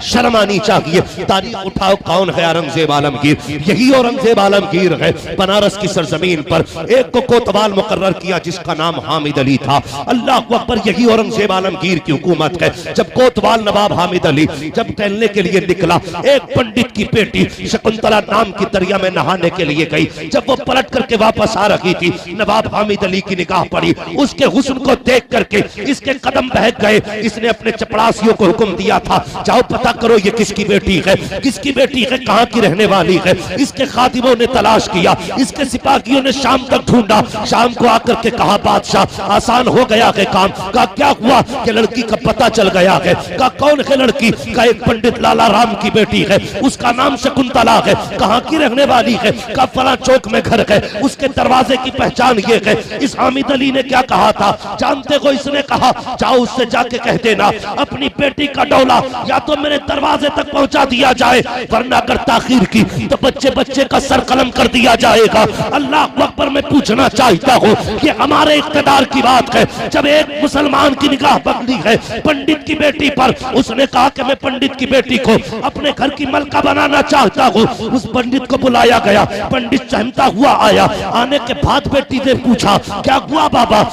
शर्म आनी चाहिए। तारीख उठाओ, कौन है औरंगजेब आलमगीर? यही औरंगजेब आलमगीर है। बनारस की सरजमीन पर एक को कोतवाल मुकर्रर किया जिसका नाम हामिद अली था। अल्लाह अकबर, यही औरंगजेब आलमगीर की हुकूमत है। जब कोतवाल नवाब हामिद अली जब टहलने के लिए निकला, एक पंडित की बेटी शकुंतला नाम की दरिया में नहाने के लिए गई। जब वो पलट करके वापस आ रही थी, नवाब हामिद अली की निगाह पड़ी। उसके हुस्न को देख करके इसके कदम बहक गए। इसने अपने चपरासियों को हुक्म दिया था, जाओ पता करो ये किसकी बेटी है, किसकी बेटी है, कहाँ की रहने वाली है। इसके खादिमों ने तलाश किया, इसके सिपाहियों ने शाम तक ढूंढा। शाम को आकर के कहा, बादशाह आसान हो गया है काम। का क्या हुआ कि लड़की का पता चल गया है। का कौन है लड़की? का एक पंडित लाला राम की बेटी है, उसका नाम शकुंतला है। कहाँ की रहने वाली है? का फला चौक में घर है, उसके दरवाजे की पहचान ये है। इस हामिद अली ने क्या कहा था जानते हो? इसने कहा, जाओ उससे जाके कह देना अपनी बेटी का डोला या तो मेरे दरवाजे तक पहुंचा दिया जाए, वरना अगर ताखीर की तो बच्चे बच्चे का सर कलम कर दिया जाएगा। अल्लाह अकबर, मैं पूछना चाहता हूँ, ये हमारे इख्तिदार की बात है। जब एक मुसलमान की निगाह पकड़ी है पंडित की बेटी पर, उसने कहा कि मैं पंडित की बेटी को अपने घर की मलका बनाना चाहता हूँ। उस पंडित को बुलाया गया, पंडित चहमता हुआ आया। आने के बाद बेटी ने पूछा, क्या हुआ बाबा?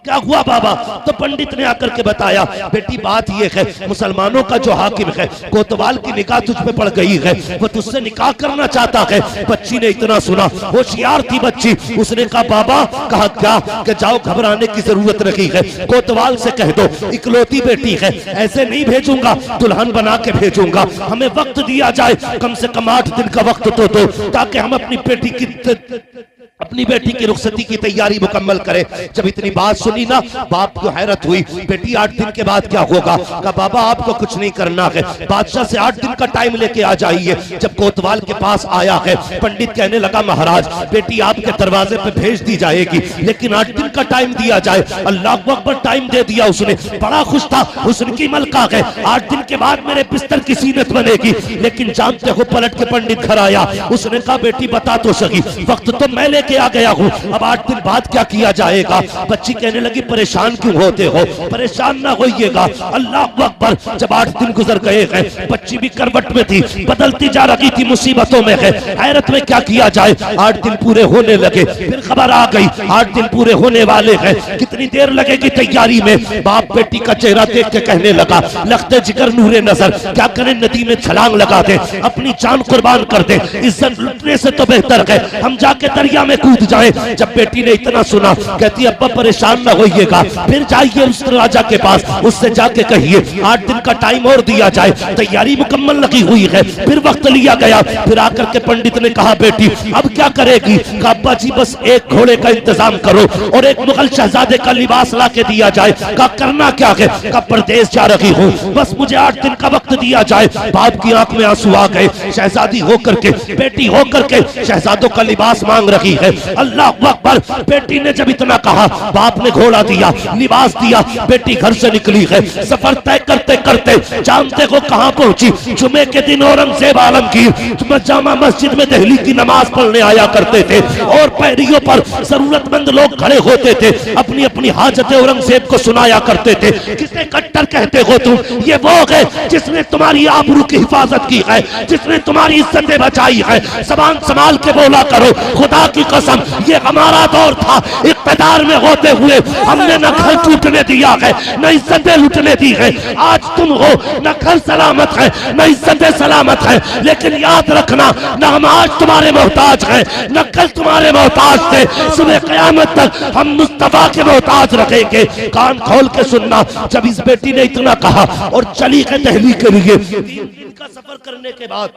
क्या हुआ बाबा? तो पंडित ने आकर के बताया, बेटी बात ये है, मुसलमानों का जो हाकिम है कोतवाल की निगाह तुझ पे पड़ गई है, वो तुझसे निकाह करना चाहता है। बच्ची ने इतना सुना, होशियार थी बच्ची, उसने कहा बाबा, कहा क्या? कि जाओ घबराने की जरूरत नहीं है, कोतवाल से कह दो इकलौती बेटी है, ऐसे नहीं भेजूंगा, दुल्हन बना के भेजूंगा। हमें वक्त दिया जाए, कम से कम 8 दिन का वक्त तो दो, ताकि हम अपनी बेटी की रुखसती की तैयारी मुकम्मल करें। जब इतनी बात सुनी ना, बाप को हैरत हुई, बेटी 8 दिन के बाद क्या होगा? कहा बाबा आपको कुछ नहीं करना है, बादशाह से 8 दिन का टाइम लेके आ जाइए। जब कोतवाल के पास आया है, पंडित कहने लगा, महाराज बेटी आपके दरवाजे पे भेज दी जाएगी, लेकिन 8 दिन का टाइम दिया जाए। अल्लाह अकबर, टाइम दे दिया उसने, बड़ा खुश था, हुस्न की मलका है, 8 दिन के बाद मेरे बिस्तर की सीनत बनेगी। लेकिन जानते हो, पलट के पंडित घर आया, उसने कहा बेटी बता तो सही, वक्त तो मैं लेके आ गया हूँ, अब 8 दिन बाद क्या किया जाएगा? बच्ची कहने लगी, परेशान क्यों होते हो? परेशान ना होइएगा। अल्लाह अकबर, जब 8 दिन गुजर गए हैं, बच्ची भी करवट में थी, बदलती जा रही थी, मुसीबतों में है, हैरत में क्या किया जाए। 8 दिन पूरे होने लगे, फिर खबर आ गई 8 दिन पूरे होने वाले हैं, कितनी देर लगेगी तैयारी में? बाप बेटी का चेहरा देख के कहने लगा, लखते जिगर नूरे नजर, क्या करें, नदी में छलांग लगा दे, अपनी जान कुर्बान कर दे, इज्जत लुटने से तो बेहतर है हम जाके दरिया में कूद जाए। जब बेटी ने इतना सुना, कहती अब्बा परेशान ना होइएगा, फिर जाइए उस राजा के पास, उससे जाके कहिए 8 दिन का टाइम और दिया जाए, तैयारी मुकम्मल लगी हुई है। फिर वक्त लिया गया, फिर आकर के पंडित ने कहा, बेटी अब क्या करेगी? कहा अब्बा जी बस एक घोड़े का इंतजाम करो और एक मुगल शहजादे का लिबास ला के दिया जाए। कहा करना क्या है? कहा परदेश जा रही हूँ, बस मुझे 8 दिन का वक्त दिया जाए। बाप की आंख में आंसू आ गए, शहजादी होकर के, बेटी होकर के शहजादों का लिबास मांग रही है। अल्लाह अकबर, बेटी ने जब इतना कहा, बाप ने घोड़ा दिया, लिबास दिया, बेटी घर से निकली है। सफर तय करते करते जानते हो कहां पहुंची? जुमे के दिन औरंगजेब आलमगीर जामा मस्जिद में दिल्ली की नमाज पढ़ने आया करते थे और पैरियों पर जरूरतमंद लोग खड़े होते थे, अपनी अपनी हाजत औरंगजेब को सुनाया करते थे। किसे कट्टर कहते हो तुम? ये वो है जिसने तुम्हारी आबरू की हिफाजत की है, जिसने तुम्हारी इज्जतें बचाई है। जबान संभाल के बोला करो, खुदा की कसम ये हमारा दौर था, इक़्तिदार में होते हुए हमने न घर टूटने दिया है, न इज्जतें लूटने दी है। आज तुम हो, न घर सलामत है, न इज्जतें सलामत है, लेकिन याद रखना, न हम आज तुम्हारे मोहताज हैं, न कल तुम्हारे मोहताज थे। सुबह क़यामत तक हम मुस्तफा के मोहताज रहेंगे। कान खोल के सुनना, जब इस बेटी ने इतना कहा और चली है दिल्ली के लिए, 3 दिन का सफर करने के बाद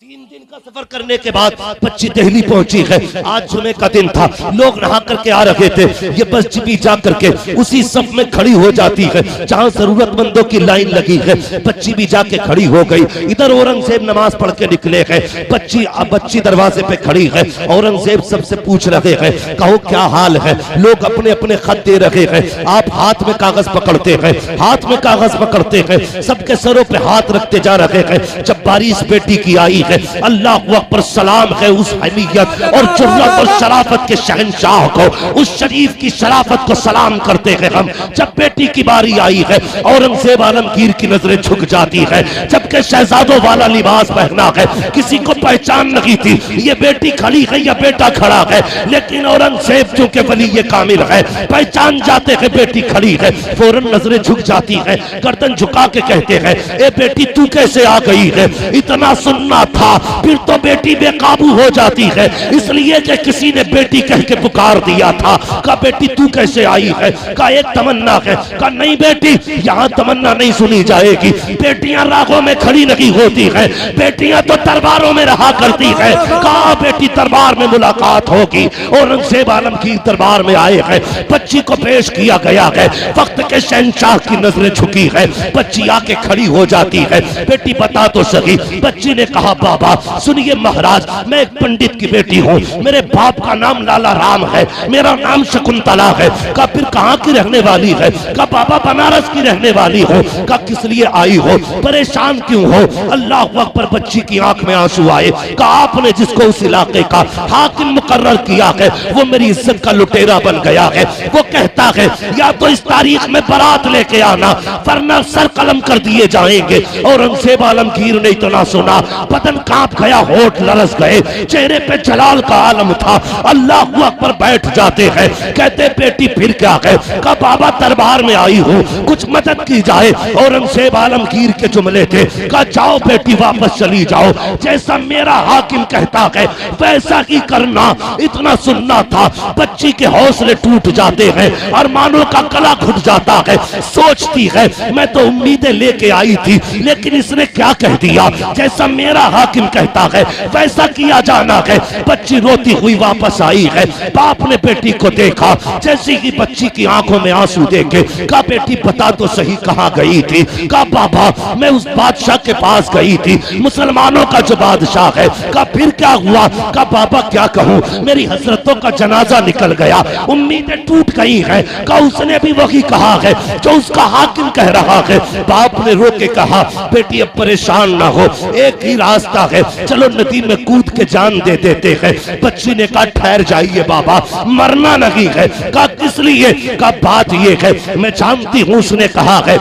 3 दिन का सफर करने के बाद बच्ची दिल्ली पहुंची है। आज जुमे का दिन था, लोग नहा करके आ रहे थे, ये बच्ची भी जा करके उसी सफ में खड़ी हो जाती है जहां जरूरतमंदों की लाइन लगी है। बच्ची भी जाके खड़ी हो गई। इधर औरंगजेब नमाज पढ़ के निकले हैं, बच्ची दरवाजे पे खड़ी है। औरंगजेब सबसे पूछ रहे हैं, कहो क्या हाल है? लोग अपने अपने खत दे रहे हैं, आप हाथ में कागज पकड़ते हैं, हाथ में कागज पकड़ते हैं, सबके सरों पे हाथ रखते जा रहे हैं। जब बारिश बेटी की आई है। अल्लाह अकबर, सलाम है उस हमीयत और जुर्रत और शराफत के शहंशाह को, उस शरीफ की शराफत को सलाम करते हैं हम। जब बेटी की बारी आई है, औरंगजेब आलमगीर की नजरें झुक जाती है, जबकि शहजादों वाला लिबास पहना है, किसी को पहचान नहीं थी ये बेटी खड़ी है या बेटा खड़ा है, लेकिन औरंगजेब चूंकि वली ये कामिल है, पहचान जाते हैं बेटी खड़ी है, फौरन नजरें झुक जाती है, गर्दन झुका के कहते हैं, ए बेटी तू कैसे आ गई है? इतना सुनना था, फिर तो बेटी बेकाबू हो जाती है, इसलिए कि किसी ने बेटी कह के पुकार दिया था। कहा बेटी तू कैसे आई है? कहा एक तमन्ना है। कहा नहीं बेटी, यहाँ तमन्ना नहीं सुनी जाएगी, बेटियां रागों में खड़ी नहीं होती है, बेटियां तो दरबारों में रहा करती है। कहा बेटी दरबार में मुलाकात होगी। औरंगजेब आलमगीर दरबार में आए हैं, बच्ची को पेश किया गया है, वक्त के शहंशाह की नजरें झुकी है, बच्ची आके खड़ी हो जाती है। बेटी बता तो सही। बच्ची ने कहा बाबा सुनिए महाराज, मैं एक पंडित की बेटी हूँ, मेरे बाप का नाम लाला राम है, मेरा नाम शकुंतला है। कहा फिर कहाँ की रहने वाली है? कहा बाबा बनारस की रहने वाली हो। कहा किस लिए आई हो, परेशान क्यों हो? अल्लाह अकबर, बच्ची की आंख में आंसू आए। कहा आपने जिसको उस इलाके का हाकिम मुकर्रर किया है वो मेरी इज्जत का लुटेरा बन गया है, वो कहता है या तो इस तारीख में बारात लेके आना वरना सर कलम कर दिए जाएंगे। औरंगजेब आलमगीर ने इतना सुना, बदन कांप गया, होठ लरस गए, चेहरे पे जलाल का आलम था। अल्लाह अकबर, बैठ जाते हैं, कहते बेटी फिर क्या है? कहा बाबा दरबार में आई हूँ, कुछ मदद की जाए। औरंगजेब आलमगीर के जुमले थे। कहा जाओ बेटी वापस चली जाओ, जैसा मेरा हाकिम कहता है वैसा ही करना। इतना सुनना था, बच्ची के हौसले टूट जाते हैं, अरमानों का गला घुट जाता है। सोचती है मैं तो उम्मीदें लेके आई थी, लेकिन इसने क्या कह दिया, जैसा मेरा हाकिम कहता है वैसा किया जाना है। बच्ची रोती हुई वापस आई है। बाप ने बेटी को देखा, जैसे ही बच्ची की आंखों में आंसू देखे, कहा बेटी बता तो सही कहाँ गई थी? कहा बाबा मैं उस बादशाह के पास गई थी, मुसलमानों का जो बादशाह है। कहा फिर क्या हुआ? कहा बाबा क्या कहूँ, मेरी हसरतों का जनाजा निकल गया, उम्मीदें टूट गई हैं। कहा उसने भी वही कहा है जो उसका हाकिम कह रहा है। बाप ने रो के कहा बेटी अब परेशान ना हो, एक ही रास्ता है, चलो नदी में कूद के जान दे देते हैं। बच्ची ने कहा ठहर जाइए बाबा, मरना नहीं है। कहा किस लिए? कहा बात ये है मैं जानती हूँ उसने कहा है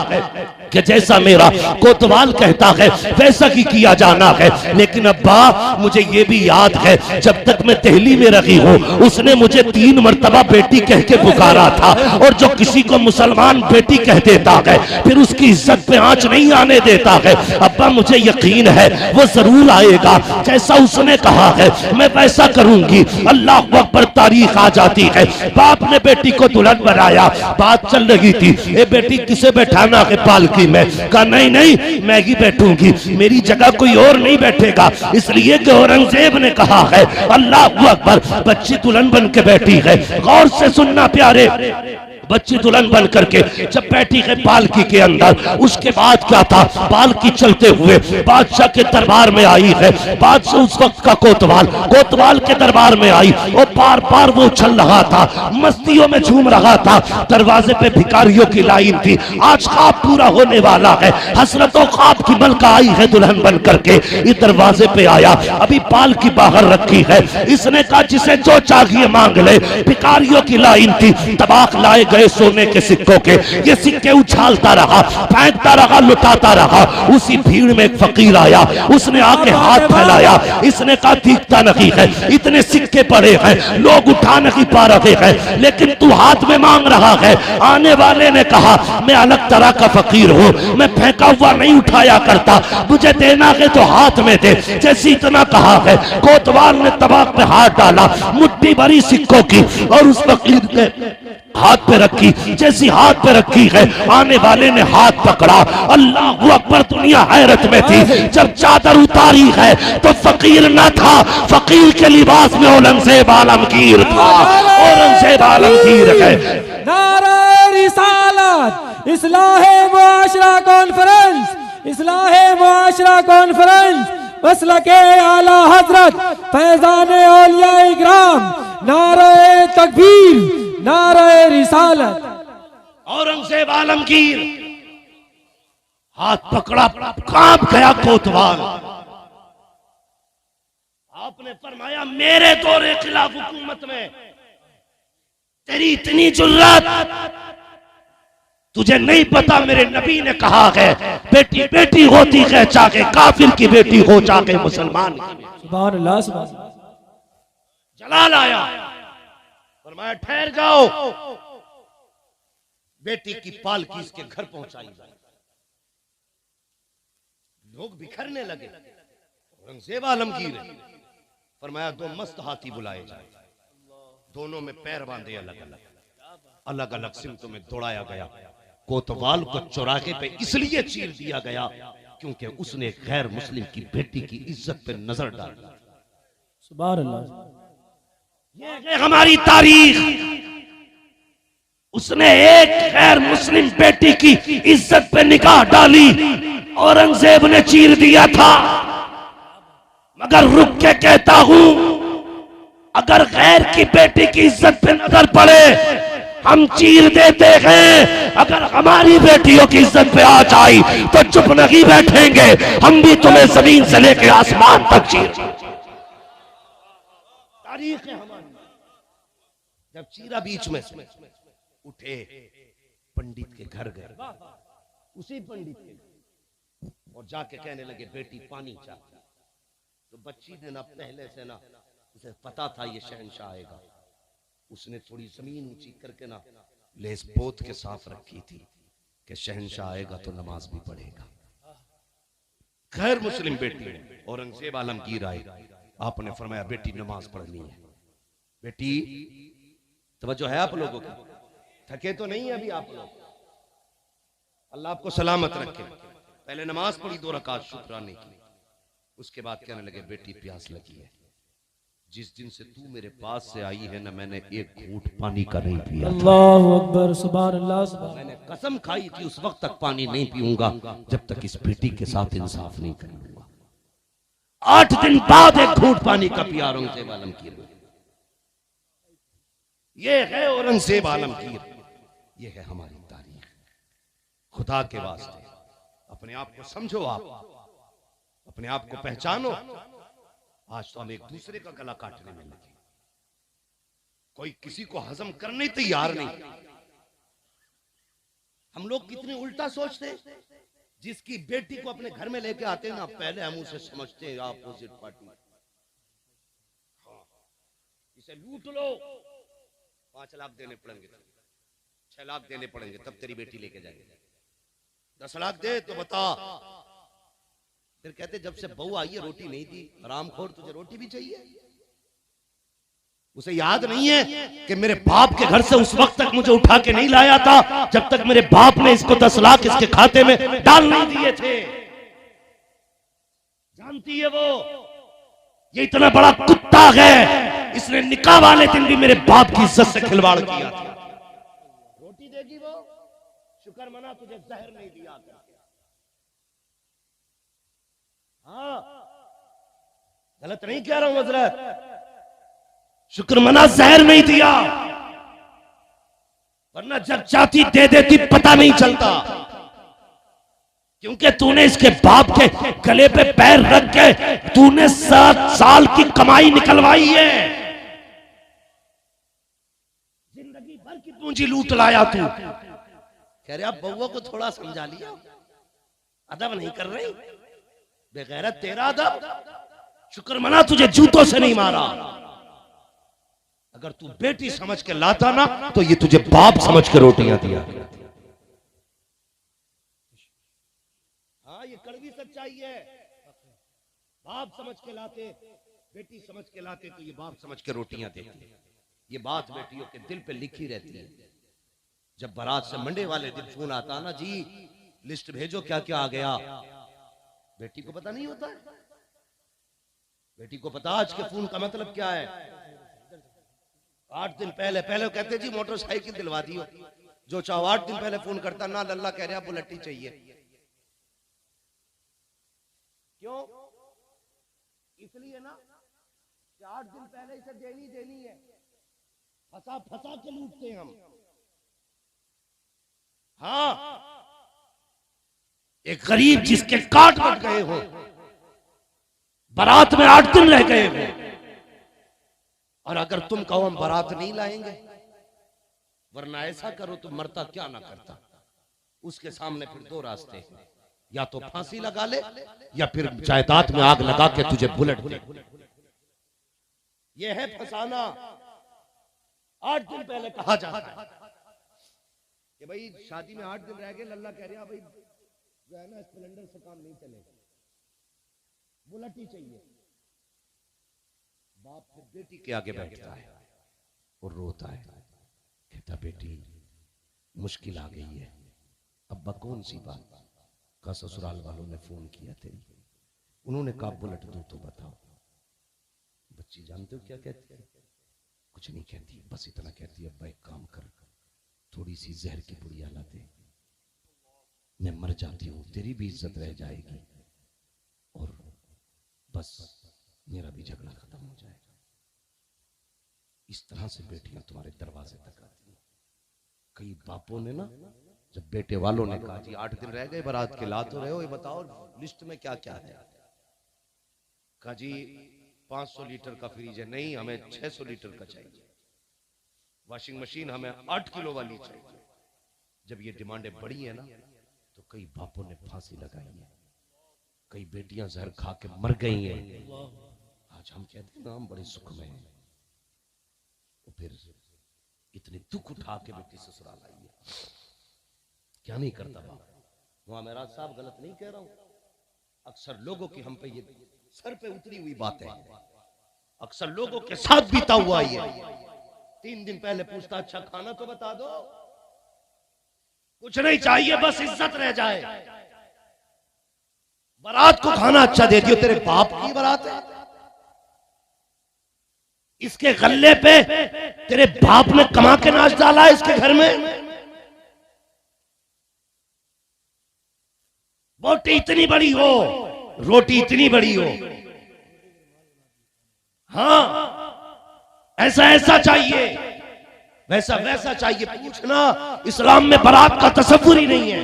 कि जैसा मेरा कोतवाल कहता है वैसा ही किया जाना है, लेकिन अब्बा मुझे ये भी याद है जब तक मैं दिल्ली में रही हूँ उसने मुझे 3 मर्तबा बेटी कह के पुकारा था, और जो किसी को मुसलमान बेटी कह देता है फिर उसकी इज्जत पे आंच नहीं आने देता है। अब्बा मुझे यकीन है वो जरूर आएगा, जैसा उसने कहा है मैं वैसा करूंगी। अल्लाह अकबर, तारीख आ जाती है। बाप ने बेटी को दुल्हन बनाया, बात चल रही थी, ए बेटी किसे बैठाना है पालकी में? कहा नहीं नहीं मैं ही बैठूंगी, मेरी जगह कोई और नहीं बैठेगा, इसलिए कि औरंगजेब ने कहा है। अल्लाह अकबर, बच्ची दुल्हन बन के बैठी है। गौर से सुनना प्यारे, बच्ची दुल्हन बन करके जब बैठी है पालकी के अंदर, उसके बाद क्या था, पालकी चलते हुए बादशाह के दरबार में आई है। बादशाह उस वक्त का कोतवाल के दरबार में आई और बार बार वो उछल रहा था, मस्तियों में झूम रहा था। दरवाजे पे भिखारियों की लाइन थी, आज ख्वाब पूरा होने वाला है, हसरतों ख्वाब की मलका आई है दुल्हन बन करके। इस दरवाजे पे आया, अभी पालकी बाहर रखी है, इसने कहा जिसे जो चाहिए मांग ले। भिखारियों की लाइन थी, तबाक लाए गए सोने के सिक्कों के, ये सिक्के उछालता रहा, फेंकता रहा, लुटाता रहा। उसी भीड़ में एक फकीर आया, उसने आके हाथ फैलाया, इसने कहा दिखता नहीं है, इतने सिक्के पड़े हैं, लोग उठा नहीं पा रहे हैं, लेकिन तू हाथ में मांग रहा है। आने वाले ने कहा मैं अलग तरह का फकीर हूँ, मैं फेंका हुआ नहीं उठाया करता, मुझे देना है तो हाथ में दे। जैसे इतना कहा है, कोतवाल ने तबाक पे हाथ डाला, मुट्ठी भरी सिक्कों की, और उस फकीर ने हाथ पे रखी। जैसी हाथ पे रखी है, आने वाले ने हाथ पकड़ा। अल्लाह अकबर, दुनिया हैरत में थी। जब चादर उतारी है तो फकीर न था, फकीर के लिबास में औरंगजेब आलमगीर था। औरंगजेब आलमगीर है। नारे रिसालत, इस्लाहे मुआशरा कॉन्फ्रेंस, इस्लाहे मुआशरा कॉन्फ्रेंस, मसलके आला हजरत फैजान औलिया इकराम, नारे तकबीर, नारे रिसालत। औरंगजेब आलमगीर हाथ पकड़ा, कांप गया कोतवाल। आपने फरमाया मेरे दौरे खिलाफ हुकूमत में तेरी इतनी जुर्रत, तुझे नहीं पता मेरे नबी ने कहा है बेटी बेटी होती है चाहे काफिर की बेटी हो चाहे मुसलमान की। सुभान अल्लाह, सुभान अल्लाह। जलाल आया, फरमाया ठहर जाओ, बेटी की पालकी इसके घर पहुंचाई जाए। लोग बिखरने लगे। औरंगजेब आलमगीर फरमाया दो मस्त हाथी बुलाए जाए, दोनों में पैर बांधे, अलग अलग अलग अलग सिमतों में दौड़ाया गया। कोतवाल को चौराहे पे इसलिए चीर दिया गया क्योंकि उसने गैर मुस्लिम की बेटी की इज्जत पे नजर डाली। सुभान अल्लाह। ये है हमारी तारीख। उसने एक गैर मुस्लिम बेटी की इज्जत पे निगाह डाली, औरंगजेब ने चीर दिया था। मगर रुक के कहता हूं, अगर गैर की बेटी की इज्जत पे नजर पड़े हम चीर देते हैं, अगर हमारी बेटियों की इज्जत पे आ जाए तो चुप नहीं बैठेंगे, हम भी तुम्हें जमीन से लेकर आसमान तक चीर। तारीख है हमारी। जब चीरा बीच में उठे, पंडित के घर गए, उसी पंडित के घर, और जाके कहने लगे बेटी पानी चाहती। तो बच्ची ने ना पहले से ना उसे पता था ये शहंशाह आएगा, उसने थोड़ी जमीन ऊंची करके ना लेस पोत के साफ रखी थी कि शहंशाह आएगा तो नमाज भी पढ़ेगा। गैर मुस्लिम बेटी ने, औरंगजेब आलमगीर आए, आपने फरमाया बेटी नमाज पढ़नी है। बेटी तवज्जो है आप लोगों की, थके तो नहीं अभी आप लोग, अल्लाह आपको सलामत रखे। पहले नमाज पढ़ी 2 रकात शुक्राने की, उसके बाद कहने लगे बेटी प्यास लगी है, जिस दिन से तू मेरे पास से आई है ना मैंने एक घूंट पानी का नहीं पिया। अल्लाहु अकबर, सुभान अल्लाह, सुभान। मैंने कसम खाई थी उस वक्त तक पानी नहीं पीऊंगा जब तक इस बेटी के साथ इंसाफ नहीं करूंगा। 8 दिन बाद एक घूंट पानी का पिया औरंगजेब आलमगीर। ये है औरंगजेब आलमगीर, ये है हमारी तारीख। खुदा के वास्ते अपने आप को समझो, आप अपने आप को पहचानो। आज तो हम एक दूसरे का गला काटने में लगे, कोई किसी को हजम करने तैयार नहीं। हम लोग कितने उल्टा सोचते हैं। जिसकी बेटी को अपने घर में लेके आते हैं ना, पहले हम उसे समझते हैं अपोजिट पार्टी। इसे लूट लो, 5 लाख देने पड़ेंगे, 6 लाख देने पड़ेंगे, तब तेरी बेटी लेके जाएंगे। 10 लाख दे तो बता। फिर कहते जब से बहू आई है रोटी नहीं दी, हरामखोर तुझे रोटी भी चाहिए। उसे याद नहीं है कि मेरे बाप के घर से उस वक्त तक मुझे उठा के नहीं लाया था जब तक मेरे बाप ने इसको 10 लाख इसके खाते में डाल नहीं दिए थे। जानती है वो, ये इतना बड़ा कुत्ता है, इसने निकाह वाले दिन भी मेरे बाप की इज्जत से खिलवाड़ किया था। रोटी देगी वो, शुक्र मना तुझे जहर नहीं दिया। हाँ, गलत नहीं कह रहा हूं हजरत, शुक्र मना जहर नहीं दिया, वरना जब चाहती दे देती पता नहीं चलता। क्योंकि तूने इसके बाप के गले पे पैर रख के तूने 7 साल की कमाई निकलवाई है, जिंदगी भर की पूंजी लूट लाया तू। कह रहे आप बउआ को थोड़ा समझा लिया, अदब नहीं कर रही, बेगैरत तेरा अदब। शुक्र मना तुझे जूतों से नहीं मारा। अगर तू बेटी समझ के लाता ना तो ये तुझे बाप समझ के रोटियां दिया। हाँ, ये कड़वी सच्चाई है। बाप समझ के लाते, बेटी समझ के लाते तो ये बाप समझ के रोटियां देते। ये बात बेटियों के दिल पे लिखी रहती है। जब बारात से मंडे वाले दिन फोन आता ना, जी लिस्ट भेजो क्या क्या आ गया, बेटी को पता नहीं होता है। बेटी को पता आज के फोन का मतलब क्या है। 8 दिन पहले कहते जी मोटरसाइकिल दिलवा दियो, जो चाहो 8 दिन पहले फोन करता ना, लल्ला कह रहा बुलेट चाहिए। क्यों? इसलिए ना कि 8 दिन पहले इसे देनी है, फंसा के लूटते हैं हम। हाँ, एक गरीब जिसके काट कट गए हो, बारात में 8 दिन रह गए हो, और अगर तुम कहो हम बारात नहीं लाएंगे, वरना ऐसा करो तो मरता क्या ना करता। उसके सामने फिर दो रास्ते हैं, या तो फांसी लगा ले या फिर जायदाद में आग लगा के तुझे बुलेट दे। यह है फसाना। 8 दिन पहले कहा जाता है कि भाई शादी में 8 दिन रह गए, लल्ला कह रहा भाई जो है ना सिलेंडर से काम नहीं चलेगा, बुलेट ही चाहिए। बाप फिर बेटी के आगे बैठता है और रोता है, कहता बेटी मुश्किल आ गई है। अब्बा कौन सी बात? का ससुराल वालों ने फोन किया तेरी, उन्होंने कहा बुलेट दो तो बताओ। बच्ची जानते हो क्या कहती है? कुछ नहीं कहती, बस इतना कहती है अब्बा एक काम कर, थोड़ी सी जहर की पुड़िया ला दे, मैं मर जाती हूँ, तेरी भी इज्जत रह जाएगी और बस मेरा भी झगड़ा खत्म हो जाएगा। इस तरह से बेटियां तुम्हारे दरवाजे तक आती हैं। कई बापों ने ना, जब बेटे वालों ने कहा जी 8 दिन रह गए बारात के, ला तो रहे हो, ये बताओ लिस्ट में क्या क्या है? कहा जी 500 लीटर का फ्रिज है, नहीं हमें 600 लीटर का चाहिए। वॉशिंग मशीन हमें 8 किलो वाली चाहिए। जब ये डिमांडें बढ़ी है ना, तो कई बापों ने फांसी लगाई है, कई बेटियां जहर खा के मर गई हैं। आज हम कहते हैं ना हम बड़े सुख में हैं, तो फिर इतने दुख उठा के बेटी ससुराल आई है, क्या नहीं करता बाप। वहां मेरा साहब गलत नहीं कह रहा हूं, अक्सर लोगों की हम पे ये सर पे उतरी हुई बातें हैं, अक्सर लोगों के साथ बीता हुआ ये। 3 दिन पहले पूछता अच्छा खाना तो बता दो, कुछ नहीं चाहिए बस इज्जत रह जाए। बारात को खाना अच्छा दे दियो, तेरे बाप की बारात है, इसके गल्ले पे तेरे बाप ने कमा के नाच डाला है इसके घर में। बोटी इतनी बड़ी हो, रोटी इतनी बड़ी हो, हाँ ऐसा ऐसा चाहिए, वैसा वैसा चाहिए। पूछना इस्लाम में बारात का तसव्वुर ही नहीं है।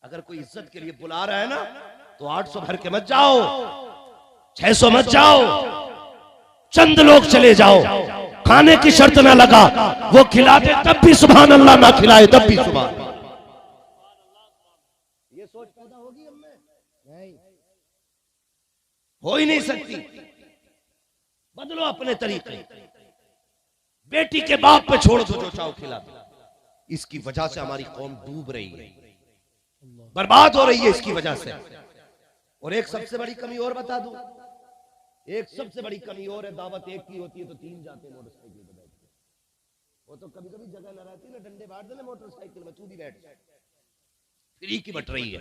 अगर कोई इज्जत के लिए बुला रहा है ना, तो 800 भर के मत जाओ, 600 मत जाओ, चंद लोग चले जाओ। खाने की शर्त ना लगा, वो खिला दे तब भी सुभान अल्लाह, ना खिलाए तब भी सुभान अल्लाह। ये सोच पैदा होगी हमने? नहीं, हो ही नहीं सकती। बदलो अपने तरीके। बेटी के बाप पे छोड़ दो, जो चाहो खिला दो। इसकी वजह से हमारी कौम डूब रही है, बर्बाद हो रही है इसकी वजह से। और एक सबसे बड़ी कमी और बता दूं, एक सबसे बड़ी कमी और है, दावत एक की होती है तो 3 जाते मोटरसाइकिल पे बैठ के। वो तो कभी कभी जगह न रहती ना, डंडे बांट देना मोटरसाइकिल में, तू भी बैठ, फ्री की बट रही है।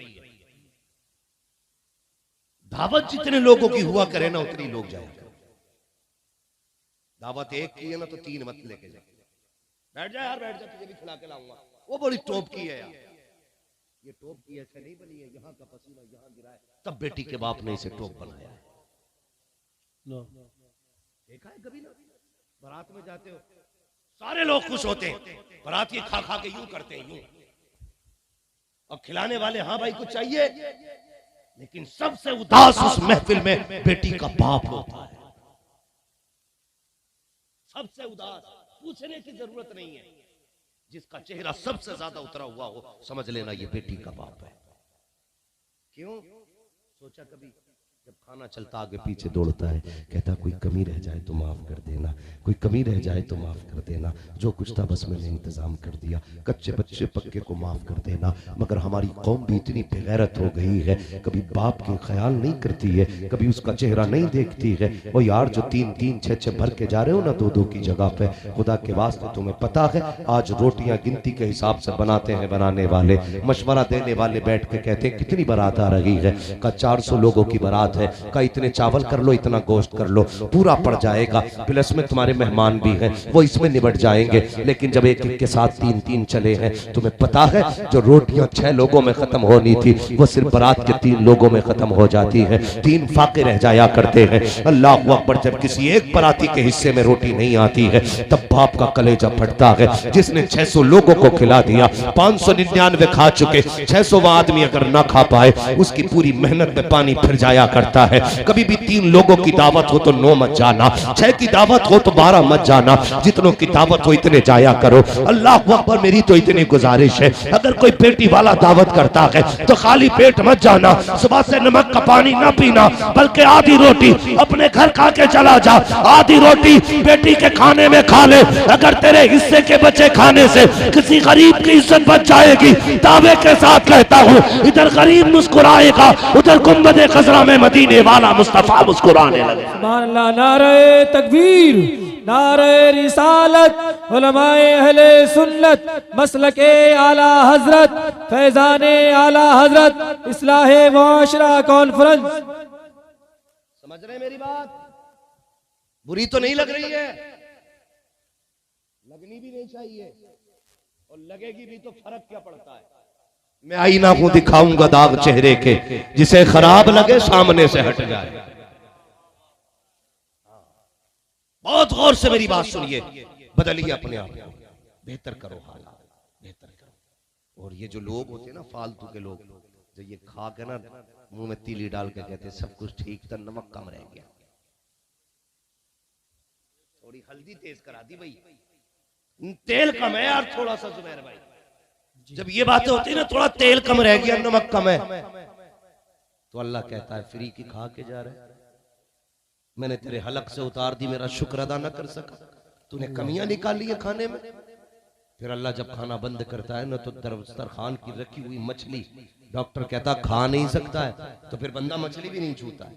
दावत जितने लोगों की हुआ करे ना, उतनी लोग जाएंगे। दावत एक की है ना, तो 3 मत लेके जाए। बैठ जा यार, बैठ जा, तुझे भी खिला के लाऊंगा। वो बड़ी टॉप की है यार, ये टॉप की ऐसे नहीं बनी है, यहाँ का पसीना यहाँ गिरा है, तब बेटी के बाप ने इसे टॉप बनाया है। देखा है कभी ना? बारात में जाते हो, सारे लोग खुश होते हैं, बारात ये खा खा के यूं करते हैं, यूं। अब खिलाने वाले हाँ भाई कुछ चाहिए, लेकिन सबसे उदास उस महफिल में बेटी का बाप होता है। सबसे उदास, पूछने की जरूरत नहीं है, जिसका चेहरा सबसे ज्यादा उतरा हुआ हो, समझ लेना ये बेटी का बाप है। क्यों? सोचा कभी जब खाना चलता आगे पीछे दौड़ता है, कहता कोई कमी रह जाए तो माफ कर देना, कोई कमी रह जाए तो माफ कर देना, जो कुछ था बस मैंने इंतजाम कर दिया, कच्चे बच्चे पक्के को माफ कर देना। मगर हमारी कौम भी इतनी बेगैरत हो गई है, कभी बाप के ख्याल नहीं करती है, कभी उसका चेहरा नहीं देखती है। वो यार जो 3-3 6-6 भर के जा रहे हो ना 2-2 की जगह पे, खुदा के वास्ते तुम्हें पता है आज रोटियां गिनती के हिसाब से बनाते हैं बनाने वाले, मशवरा देने वाले बैठ के कहते हैं कितनी बारात आ रही है, का 400 लोगों की बारात है, का इतने चावल कर लो, इतना गोश्त कर लो, पूरा पड़ जाएगा, प्लस में तुम्हारे मेहमान भी हैं वो इसमें निबट जाएंगे। लेकिन जब एक एक के साथ 3-3 चले हैं, तुम्हें पता है जो रोटियां 6 लोगों में खत्म होनी थी, वो सिर्फ बारात के 3 लोगों में खत्म हो जाती है, 3 फाके रह जाया करते हैं। अल्लाह अकबर, जब किसी एक बाराती के हिस्से में रोटी नहीं आती है, तब बाप का कलेजा फटता है। जिसने 600 लोगों को खिला दिया, 599 खा चुके, 600वां आदमी अगर ना खा पाए, उसकी पूरी मेहनत में पानी फिर जाया कर करता है। कभी भी 3 लोगों की दावत हो तो 9 मत जाना, 6 की दावत हो तो 12 मत जाना, जितनों की दावत हो इतने जाया करो। अल्लाह अकबर, मेरी तो इतनी गुजारिश है, अगर कोई पेटी वाला दावत करता है तो खाली पेट मत जाना, सुबह से नमक का पानी ना पीना, बल्कि आधी रोटी अपने घर खा के चला जा, आधी रोटी बेटी के खाने में खा ले। अगर तेरे हिस्से के बचे खाने से किसी गरीब की इज्जत बच जाएगी, दावे के साथ कहता हूँ, इधर गरीब मुस्कुराएगा, उधर गुंबदे खजरा में मदीने वाला मुस्तफा मुस्कुराने लगे। सुभान अल्लाह। नारे तकबीर, नारे रिसालत, उलमाए अहले सुन्नत, मसलके आला हजरत, फैजाने आला हजरत, इस्लाहे मुआशरा कॉन्फ्रेंस। समझ रहे मेरी बात? बुरी तो नहीं लग रही है? लगनी भी नहीं चाहिए, और लगेगी भी तो फर्क क्या पड़ता है? मैं आईना को दिखाऊंगा दाग चेहरे के, जिसे खराब लगे सामने से हट जाए। बहुत गौर से मेरी बात सुनिए, बदलिए अपने आप को, बेहतर करो हालात, बेहतर करो। और ये जो लोग होते हैं ना फालतू के लोग, जो ये खा के ना मुंह में तीली डाल के कहते सब कुछ ठीक था, नमक कम रह गया, थोड़ी हल्दी तेज करा दी भाई, तेल कम है यार थोड़ा सा जुबैर भाई। जब ये बातें होती है ना, थोड़ा तेल कम रह गया, नमक कम है, तो अल्लाह कहता है फ्री की खा के जा रहे, मैंने तेरे हलक से उतार दी, मेरा शुक्र अदा न कर सका, तूने कमियां निकाली है खाने में। फिर अल्लाह जब खाना बंद करता है ना, तो दस्तरखान की रखी हुई मछली डॉक्टर कहता खा नहीं सकता है, तो फिर बंदा मछली भी नहीं छूता है।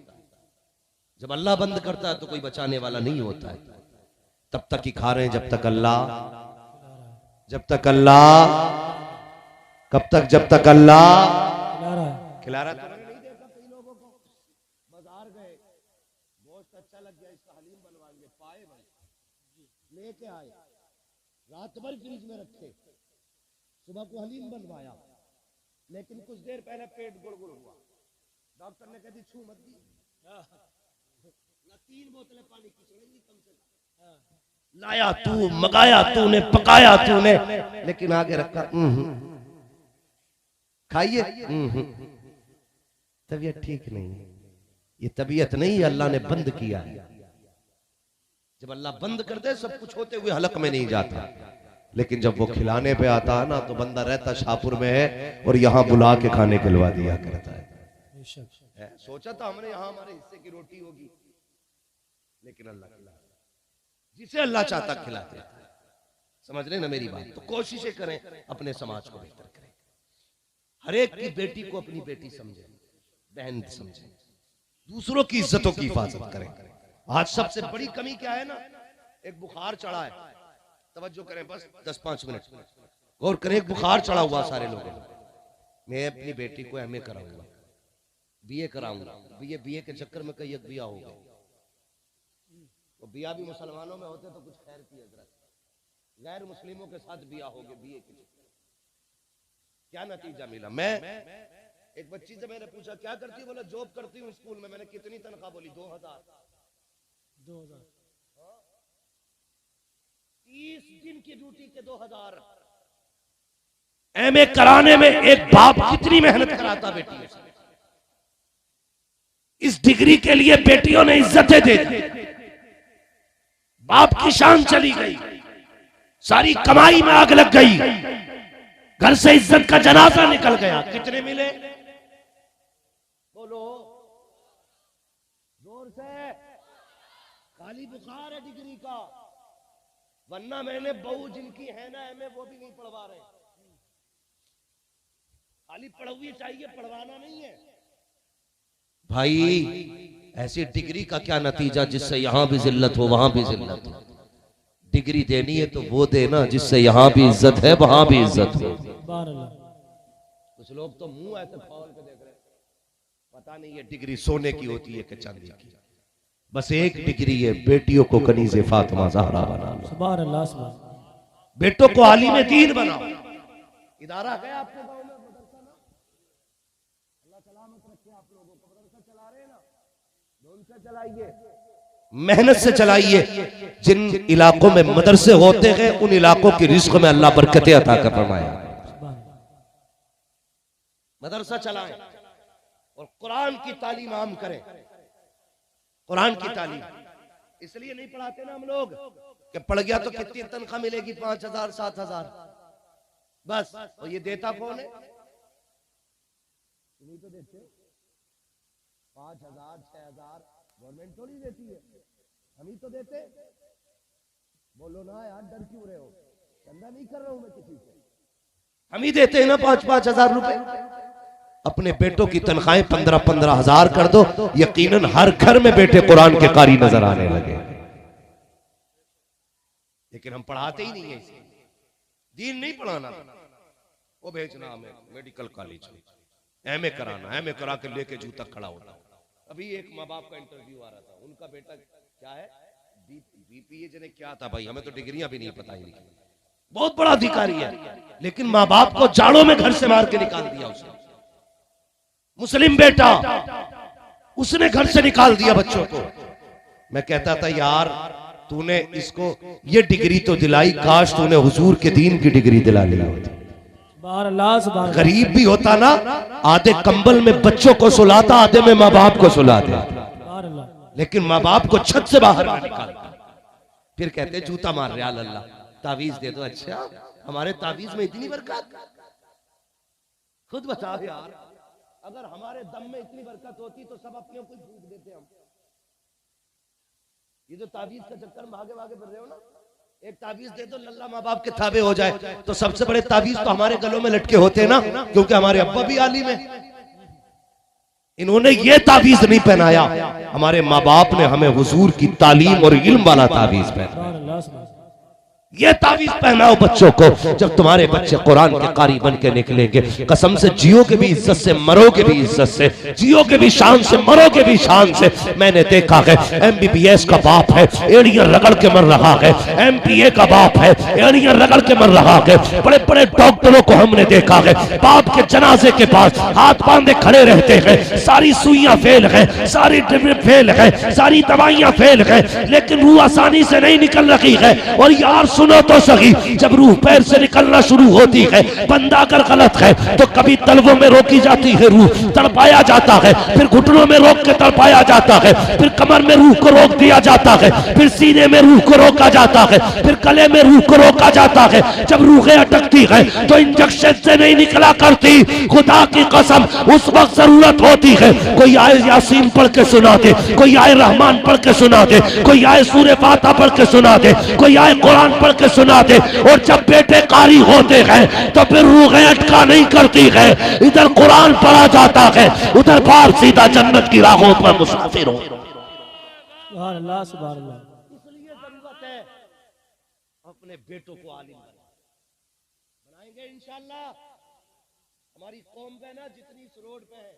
जब अल्लाह बंद करता है तो कोई बचाने वाला नहीं होता है। तब तक ही खा रहे हैं जब तक अल्लाह, कब तक? जब तक अल्लाह खिला रहा है। नहीं देखा कई लोगों को बाजार गए, गोश्त अच्छा लग गया, इसका हलीम बनवाएंगे, पाए भाई लेके आए, रात भर फ्रिज में रखे, सुबह को हलीम बनवाया, लेकिन कुछ देर पहले पेट गुड़गुड़ हुआ, डॉक्टर ने कह दी छू मत दी, ना 3 बोतलें पानी की छोड़ेंगी कम से कम। लाया तू, मगाया तूने, पकाया तूने, लेकिन आगे रखा, खाइए, तबीयत ठीक नहीं है। ये तबीयत नहीं, अल्लाह ने बंद किया है। जब अल्लाह बंद कर दे सब कुछ होते हुए हलक में नहीं जाता, लेकिन जब वो खिलाने पे आता है ना, तो बंदा रहता शाहपुर में है और यहाँ बुला के खाने खिलवा दिया करता है। सोचा था हमने यहाँ हमारे हिस्से की रोटी होगी, लेकिन अल्लाह खिला, जिसे अल्लाह चाहता खिलाते। समझ रहे ना मेरी बात? तो कोशिशें करें अपने समाज को बेहतर करें, हर एक की बेटी को अपनी बेटी समझे, बहन समझे, दूसरों की इज्जतों की हिफाजत करें। आज सबसे बड़ी कमी क्या है ना, एक बुखार चढ़ा है, तवज्जो करें बस 10-5 मिनट गौर करें, एक बुखार चढ़ा हुआ सारे लोगों को। मैं अपनी बेटी को एमए कराऊंगा, बीए कराऊंगा, बीए के चक्कर में कई बिया हो गए, तो बिया भी मुसलमानों में होते तो कुछ खैर की हजरत, गैर मुस्लिमों के साथ बिया हो गए बीए के चक्कर। क्या नतीजा मिला? मैं एक बच्ची से मैंने पूछा क्या करती है, बोला जॉब करती हूँ स्कूल में। मैंने कितनी तनख्वाह? बोली 2000। 30 दिन की ड्यूटी के 2000। एमए कराने में एक बाप कितनी मेहनत कराता बेटी से। इस डिग्री के लिए बेटियों ने इज्जतें दे दी, बाप की शान चली गई, सारी कमाई में आग लग गई, घर से इज्जत का जनाजा निकल गया। कितने मिले? बोलो जोर से। खाली बुखार है डिग्री का, वरना मैंने बहू जिनकी है ना एमए वो भी नहीं पढ़वा रहे। खाली पढ़वी चाहिए, पढ़वाना नहीं है भाई। ऐसी डिग्री का क्या नतीजा जिससे यहां भी जिल्लत हो वहां भी जिल्लत हो। डिग्री देनी है तो वो देना जिससे यहां भी इज्जत है वहां भी इज्जत हो। कुछ लोग तो मुंह ऐसे खोल के देख रहे, पता नहीं ये डिग्री सोने की होती है कि चांदी की। बस एक डिग्री है, बेटियों को कनीज़े फातिमा ज़हरा बना लो। सुभान अल्लाह, सुभान। बेटों को आलिम दीन बनाओ। इदारा है आपके गांव में मदरसा ना? अल्लाह सलामत रखे आप लोगों को। मदरसा चला रहे हैं ना, उनसे चलाइए, मेहनत से चलाइए। जिन इलाकों में मदरसे होते हैं उन इलाकों की रिज़्क़ में अल्लाह बरकतें अता कर फरमाए। मदरसा चलाएं, और कुरान की तालीम आम करें। कुरान की तालीम इसलिए नहीं पढ़ाते ना हम लोग कि पढ़ गया तो कितनी तनख्वाह मिलेगी, 5,000 7,000 बस। और ये देता कौन है? नहीं तो देते 5,000 6,000 गवर्नमेंट थोड़ी देती है, हम ही तो देते। बोलो ना यार, डर क्यों रहे हो? चंदा नहीं कर रहा हूं मैं किसी से, हम ही देते हैं ना 5-5 हजार रुपए। अपने बेटों की तनख्वाहें 15-15 हजार कर दो, यकीनन हर घर में बेटे कुरान के कारी नजर आने लगे। लेकिन हम पढ़ाते ही नहीं है इसे। दीन नहीं पढ़ाना, वो भेजना हमें मेडिकल कॉलेज में, एमए कराना, एमए करा के लेके जू तक खड़ा होता। अभी एक माँ बाप का इंटरव्यू आ रहा था, उनका बेटा क्या है, बीपीए जने क्या था भाई, हमें तो डिग्रियां भी नहीं पता ही नहीं, बहुत बड़ा अधिकारी है, लेकिन माँ बाप को जाड़ों में घर से मार के निकाल दिया उसने। मुस्लिम बेटा, उसने घर से निकाल दिया बच्चों को। मैं कहता था यार तूने इसको ये डिग्री तो दिलाई, काश तूने हुजूर के दीन की डिग्री दिला ली होती। गरीब भी होता ना, आधे कंबल में बच्चों को सुलाता, आधे में माँ बाप को सुलाता, लेकिन माँ बाप को छत से बाहर ना निकालता। फिर कहते जूता मार रहे अल्लाह, तावीज दे दो। अच्छा, हमारे तावीज में इतनी बरकत? खुद बताओ यार, अगर हमारे दम में इतनी बरकत होती तो सब अपने को फूक देते हम। ये जो तावीज का चक्कर में भागे भागे फिर रहे हो ना, एक तावीज दे दो लल्ला माँ बाप के थाबे हो जाए, तो सबसे बड़े तावीज तो हमारे गलों में लटके होते हैं ना, क्योंकि हमारे अब्बा भी आलिम है। इन्होंने ये तावीज नहीं पहनाया, हमारे माँ बाप ने हमें हुजूर की तालीम और इल्म वाला तावीज पहनाया। ये तावीज पहनाओ बच्चों को, जब तुम्हारे बच्चे कुरान के कारी बन के निकलेंगे, कसम से जियोगे भी इज्जत से, मरोगे भी इज्जत से, जियोगे भी शान से, मरोगे भी शान से। मैंने देखा है एमबीबीएस का बाप है, एड़ियां रगड़ के मर रहा है, एमपीए का बाप है, एड़ियां रगड़ के मर रहा है। बड़े बड़े डॉक्टरों को हमने देखा है बाप के जनाजे के पास हाथ बांधे खड़े रहते हैं, सारी सुइयां फेल है, सारी ट्रिप फेल है, सारी दवाइयां फेल है, लेकिन रूह आसानी से नहीं निकल रही है। और यार सुनो तो सही, जब रूह पैर से निकलना शुरू होती है, बंदा अगर गलत है तो कभी तलवों में रोकी जाती है रूह, तड़पाया जाता है, फिर घुटनों में रोक के तड़पाया जाता है, फिर कमर में रूह को रोक दिया जाता है, फिर सीने में रूह को रोका जाता है, फिर गले में रूह को रोका जाता है। जब रूहें अटकती है तो इंजेक्शन से नहीं निकला करती, खुदा की कसम उस वक्त जरूरत होती है कोई आए यासीन पढ़ के सुना दे, कोई आए रहमान पढ़ के सुना दे, कोई आए सूरह फातिहा पढ़ के सुना दे, कोई आए कुरान पढ़ के सुना दे। और जब बेटे कारी होते हैं तो फिर रूहें अटका नहीं करती है, इधर कुरान पढ़ा जाता है, उधर बाप सीधा जन्नत की राहों पर मुसाफिर हो। सुभान अल्लाह, सुभान अल्लाह। इसलिए जरूरत है अपने बेटों को आलिम बनाएंगे इंशाअल्लाह। हमारी कौम पे ना जितनी इस रोड पे है,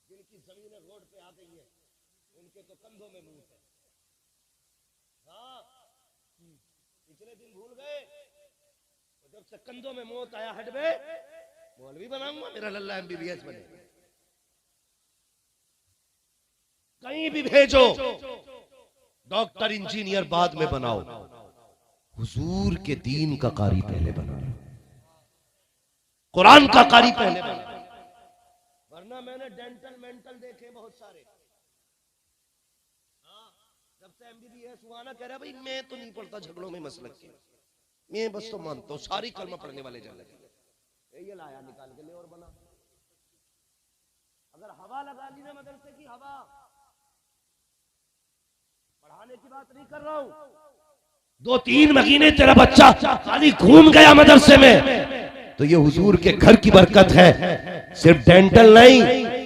जिनकी जमीनें रोड पे आ गई है, उनके तो कंधों में मुंह है। हाँ, पिछले दिन भूल गए, तो जब से कंधों में मौत आया, हट बे मौलवी बनाऊंगा, मेरा लल्ला एमबीबीएस बने। कहीं भी भेजो, डॉक्टर इंजीनियर बाद में बनाओ, हुजूर के दीन का कारी पहले बनाओ, कुरान का कारी पहले बनाओ। वरना मैंने डेंटल मेंटल देखे बहुत सारे। हाँ, जब से एमबीबीएस हुआ ना, कह रहा भाई मैं तो नहीं पढ़ता झगड़ों में मसलक के, मैं बस तो मानता हूँ, सारी कलमा पढ़ने वाले जल लगे, ये लाया निकाल के ले और बना। अगर हवा लगा ली ना मदरसे की हवा, पढ़ाने की बात नहीं कर रहा हूं, 2-3 महीने तेरा बच्चा खाली घूम गया मदरसे में, तो ये हुजूर के घर की बरकत है। सिर्फ डेंटल नहीं,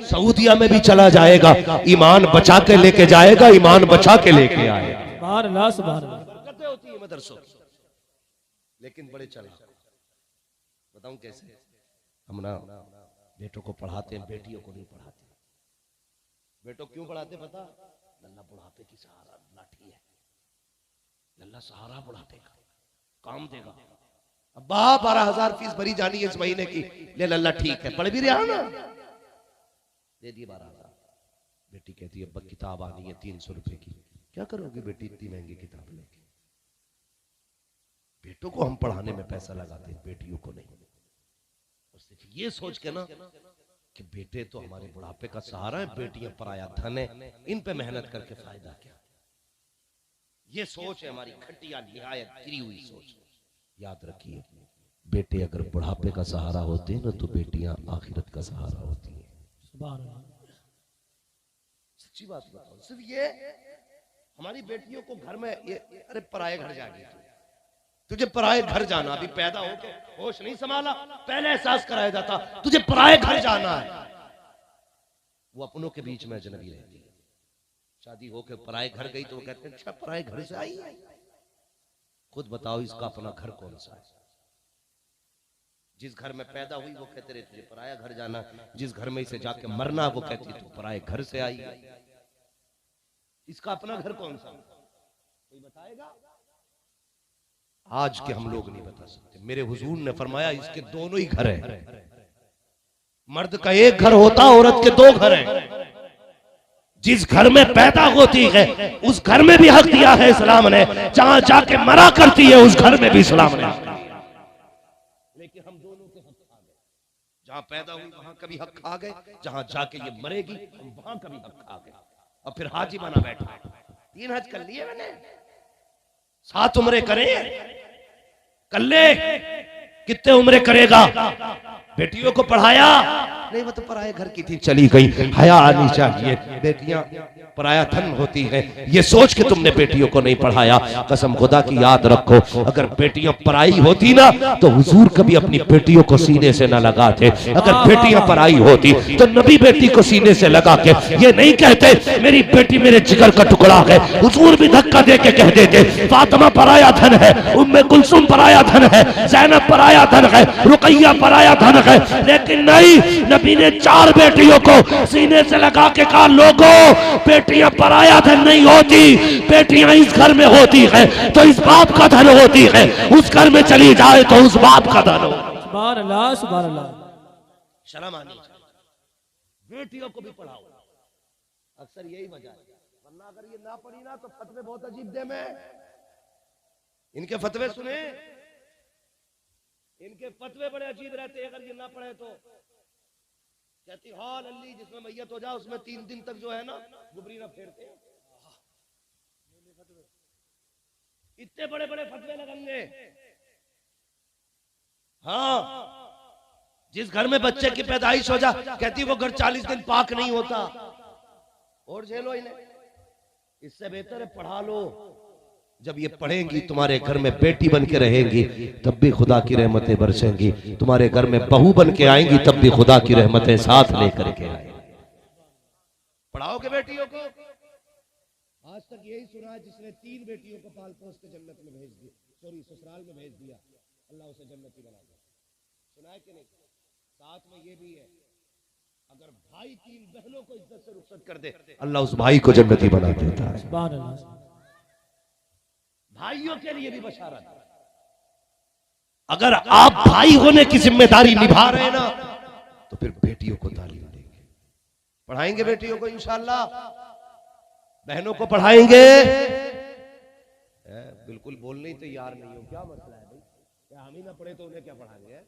सऊदिया में भी चला जाएगा, ईमान बचा के लेके जाएगा, ईमान बचा के लेके आएगा। सुभान अल्लाह, सुभान अल्लाह। बरकतें होती है मदरसों, लेकिन बड़े चला। बताऊं कैसे? हम ना बेटों को पढ़ाते हैं, बेटियों को नहीं पढ़ाते। बेटों क्यों पढ़ाते पता? लल्ला बुढ़ापे की सहारा लाठी है, लल्ला सहारा बुढ़ापे का काम देगा। अब्बा 12,000 फीस भरी जानी है इस महीने की, ले लल्ला ठीक है, पढ़ भी रहा ना, दे दिए 12,000। बेटी कहती है अब्बा किताब आनी है 300 रुपए की, क्या करोगी बेटी इतनी महंगी किताब लेके? बेटों को हम पढ़ाने में पैसा लगाते हैं, बेटियों को नहीं। और सिर्फ ये सोच के ना कि बेटे तो हमारे बुढ़ापे का सहारा है, बेटियां पराया धन है, इन पे मेहनत करके फायदा क्या। ये सोच है हमारी घटिया निहायत गिरी हुई सोच। याद रखिए, बेटे अगर बुढ़ापे का सहारा होते हैं ना तो बेटियां आखिरत का सहारा होती हैं। सच्ची बात बताओ, सिर्फ ये हमारी बेटियों को घर में अरे पराये घर जाएगी तुझे पराये घर जाना, अभी पैदा हो के होश नहीं संभाला, पहले एहसास कराया जाता तुझे पराये घर जाना है। वो अपनों के बीच में अजनबी रहती है, शादी होके पराये घर गई तो वो कहते हैं अच्छा पराये घर से आई। खुद बताओ इसका अपना घर कौन सा है। जिस घर में पैदा हुई वो कहते रहे तुझे पराया घर जाना, जिस घर में इसे जाके मरना वो कहती तू पराये घर से आई। इसका अपना घर कौन सा, कोई बताएगा? आज के हम लोग नहीं बता सकते। मेरे हुजूर ने फरमाया इसके दोनों ही घर हैं। मर्द का एक घर होता, औरत के दो घर हैं। जिस घर में पैदा होती है उस घर में भी हक दिया है इस्लाम ने, जहां जाके मरा करती है उस घर में भी इस्लाम ने। लेकिन हम दोनों के हक खा गए, जहां पैदा हुई वहां का भी हक खा गए, जहां जाके ये मरेगी हम वहां का भी हक खा गए। और फिर हाजी बना बैठा, 3 हज कर लिए मैंने, 7 उम्रें करे कर ले, कितने उम्रें करेगा? बेटियों को पढ़ाया नहीं, वो तो पराये घर की थी चली गई। हया आनी चाहिए, बेटियां पराया धन होती हैं, ये सोच के तुमने बेटियों को नहीं पढ़ाया। कसम खुदा की याद रखो, अगर बेटियां पराई होती ना तो हुजूर कभी अपनी बेटियों को सीने से ना लगाते। अगर बेटियां पराई होती तो नबी बेटी को सीने से लगा के ये नहीं कहते मेरी बेटी मेरे जिगर का टुकड़ा है। हुजूर भी धक्का दे के कह देते फातिमा पराया धन है, उम्मे कुलसुम पराया धन है, ज़ैनब पराया धन है, रुकैया पराया धन है। लेकिन नहीं, नबी ने 4 बेटियों को सीने से लगा के कहा लोगों बेटियां पराया धन नहीं होती, बेटियां इस घर में होती है तो इस बाप का धन होती है, उस घर में चली जाए तो उस बाप का धन हो। सुभान अल्लाह, सुभान अल्लाह। शर्म आनी चाहिए, बेटियों को भी पढ़ाओ। अक्सर यही वजह है, वरना अगर ये ना पढ़ी ना तो फतवे बहुत अजीब दे में। इनके फतवे सुने, इनके फतवे बड़े अजीब रहते हैं। अगर ये ना पढ़े तो कहती हाल अल्ली जिसमें मैयत हो जाए उसमें 3 दिन तक जो है ना गुबरी ना फेरते। इतने बड़े बड़े फतवे लगेंगे। हाँ, जिस घर में बच्चे की पैदाइश हो जाए कहती वो घर 40 दिन पाक नहीं होता। और झेलो इन्हें, इससे बेहतर है पढ़ा लो। जब ये पढ़ेंगी तुम्हारे घर में बेटी बन के रहेंगी तब भी खुदा की रहमतें बरसेंगी, तुम्हारे घर में बहू बन के आएंगी तब भी खुदा की रहमतें साथ लेकर के आएंगी। पढ़ाओगे बेटियों को। आज तक यही सुना है जिसने 3 बेटियों को पाल पोस के जन्नत में भेज दिया, सॉरी ससुराल में भेज दिया, अल्लाह उसे जन्नती बना दिया। सुना है कि नहीं? साथ में ये भी है अगर भाई 3 बहनों को इज्जत से रुखसत कर दे अल्लाह उस भाई को जन्नती बना देता है। सुभान अल्लाह। भाइयों के लिए भी बशारत, अगर आप भाई होने की जिम्मेदारी निभा रहे हैं ना तो फिर बेटियों को तालीम देंगे, पढ़ाएंगे बेटियों को इंशाअल्लाह, बहनों को पढ़ाएंगे। बिल्कुल बोलने ही तैयार नहीं हो, क्या मसला है भाई? क्या हम ही ना पढ़े तो उन्हें क्या पढ़ाएंगे?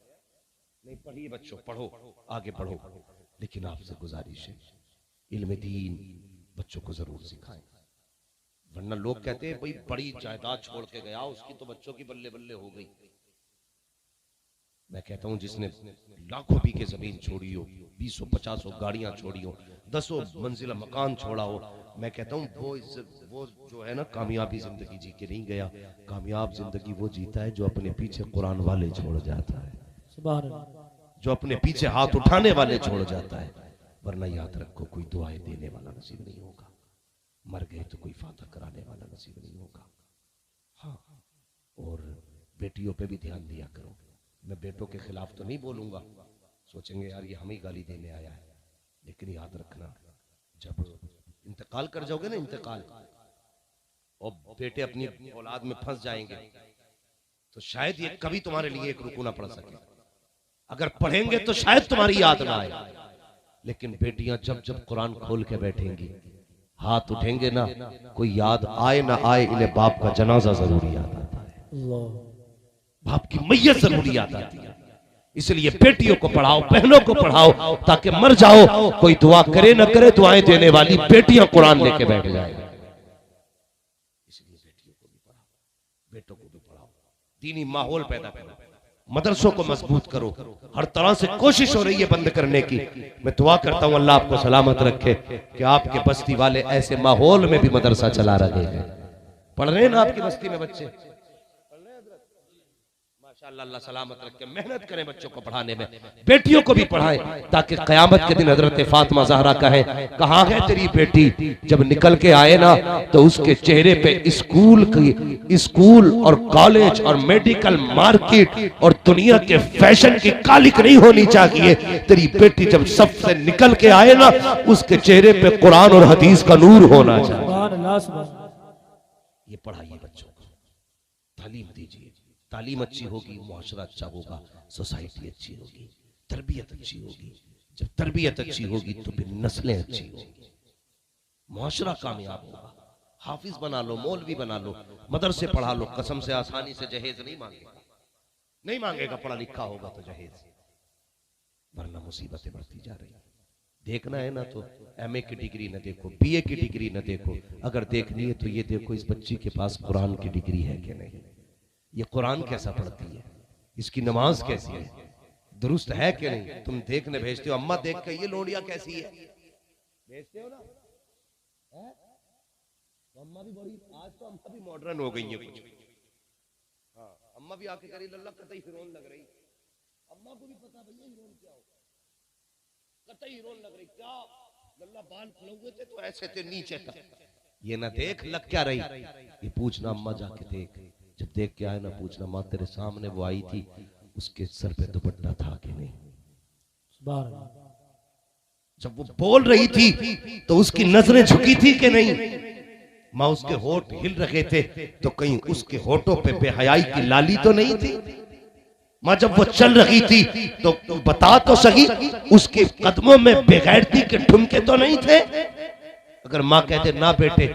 नहीं, पढ़िए बच्चों, पढ़ो, आगे बढ़ो। लेकिन आपसे गुजारिश है इल्म दीन बच्चों को जरूर सिखाएं, वरना लोग कहते हैं भाई बड़ी जायदाद छोड़ के गया उसकी तो बच्चों की बल्ले बल्ले हो गई। मैं कहता हूं जिसने लाखों बीघे जमीन छोड़ी हो, 20-50 गाड़ियां छोड़ी हो, 10 मंजिला मकान छोड़ा हो, मैं कहता हूं वो जो है ना कामयाबी जिंदगी जी के नहीं गया। कामयाब जिंदगी वो जीता है जो अपने पीछे कुरान वाले छोड़ जाता है, जो अपने पीछे हाथ उठाने वाले छोड़ जाता है। वरना याद रखो कोई दुआएं देने वाला नसीब नहीं होगा, मर गए तो कोई फातह कराने वाला नसीब नहीं होगा। हाँ, और बेटियों पे भी ध्यान दिया करो। मैं बेटों के खिलाफ तो नहीं बोलूंगा, सोचेंगे यार ये हमें गाली देने आया है, लेकिन याद रखना जब इंतकाल कर जाओगे ना, इंतकाल और बेटे अपनी औलाद में फंस जाएंगे तो शायद ये कभी तुम्हारे लिए एक रुकू ना पड़ सके। अगर पढ़ेंगे तो शायद तुम्हारी याद ना आए, लेकिन बेटियां जब जब कुरान खोल के बैठेंगी, हाथ उठेंगे ना, कोई याद आए ना आए इन्हें बाप का जनाजा जरूर याद आता है, बाप की मैयत जरूर याद आती है। इसलिए बेटियों को पढ़ाओ, बहनों को पढ़ाओ, ताकि मर जाओ कोई दुआ करे न करे, दुआएं देने वाली बेटियां कुरान लेके बैठ जाए। इसलिए बेटियों को भी पढ़ाओ, बेटों को भी पढ़ाओ, दीनी माहौल पैदा करो, मदरसों को मजबूत करो। हर तरह से कोशिश हो रही है बंद करने की। मैं दुआ करता हूं अल्लाह आपको सलामत रखे कि आपके बस्ती वाले ऐसे माहौल में भी मदरसा चला रहे हैं। पढ़ रहे हैं ना आपकी बस्ती में बच्चे? माशाअल्लाह, अल्लाह सलामत रखे। मेहनत करें बच्चों को पढ़ाने में, बेटियों को भी पढ़ाए, ताकि कयामत के दिन हजरत फातिमा ज़हरा कहे कहाँ है तेरी बेटी? जब निकल के आए ना तो उसके चेहरे पे स्कूल और कॉलेज और मेडिकल मार्केट और दुनिया के फैशन की कालिक नहीं होनी चाहिए। तेरी बेटी जब सबसे निकल के आए ना, उसके चेहरे पे कुरान और हदीस का नूर होना चाहिए। ये पढ़ाइए बच्चों को, तालीम दीजिए। तालीम अच्छी होगी, मुआशरा अच्छा होगा, सोसाइटी अच्छी होगी, तरबियत अच्छी होगी। जब तरबियत अच्छी होगी तो फिर नस्लें अच्छी होगी, मुआशरा कामयाब होगा। हाफिज बना लो, मौलवी बना लो, मदरसे पढ़ा लो, कसम से आसानी से जहेज नहीं मांगेगा, नहीं मांगेगा। पढ़ा लिखा होगा तो जहेज, वरना मुसीबतें बढ़ती जा रही है। देखना है ना तो एमए की डिग्री न देखो, बीए की डिग्री न देखो, अगर देखनी है तो ये देखो इस बच्ची के पास कुरान की डिग्री है कि नहीं, ये कुरान कैसा पढ़ती है, इसकी नमाज कैसी है, दुरुस्त है कि नहीं। तुम देखने भेजते हो, अम्मा देख के ये लोडिया कैसी है भेजते हो ना, है? तो अम्मा भी बड़ी, आज तो अम्मा भी मॉडर्न हो गई है कुछ। हाँ, अम्मा भी आके करी लल्ला कतई हीरोइन लग रही, अम्मा को भी पता भैया हीरोइन क्या हो, कतई हीरोइन लग रही, क्या लल्ला बाल खुले हुए थे तो ऐसे थे नीचे तक। ये ना देख लग क्या रही, ये पूछना अम्मा जाके देख, जब देख के आए ना पूछना माँ तेरे सामने वो आई थी, उसके सर पे दुपट्टा था कि नहीं। जब वो बोल रही थी तो उसकी नजरें झुकी थी कि नहीं। माँ उसके होठ हिल रहे थे तो कहीं उसके होठों पे बेहयाई की लाली तो नहीं थी। माँ जब वो चल रही थी तो बता तो सही, उसके कदमों में बेगैरती के ठुमके तो नहीं थे। अगर माँ कहते ना बेटे,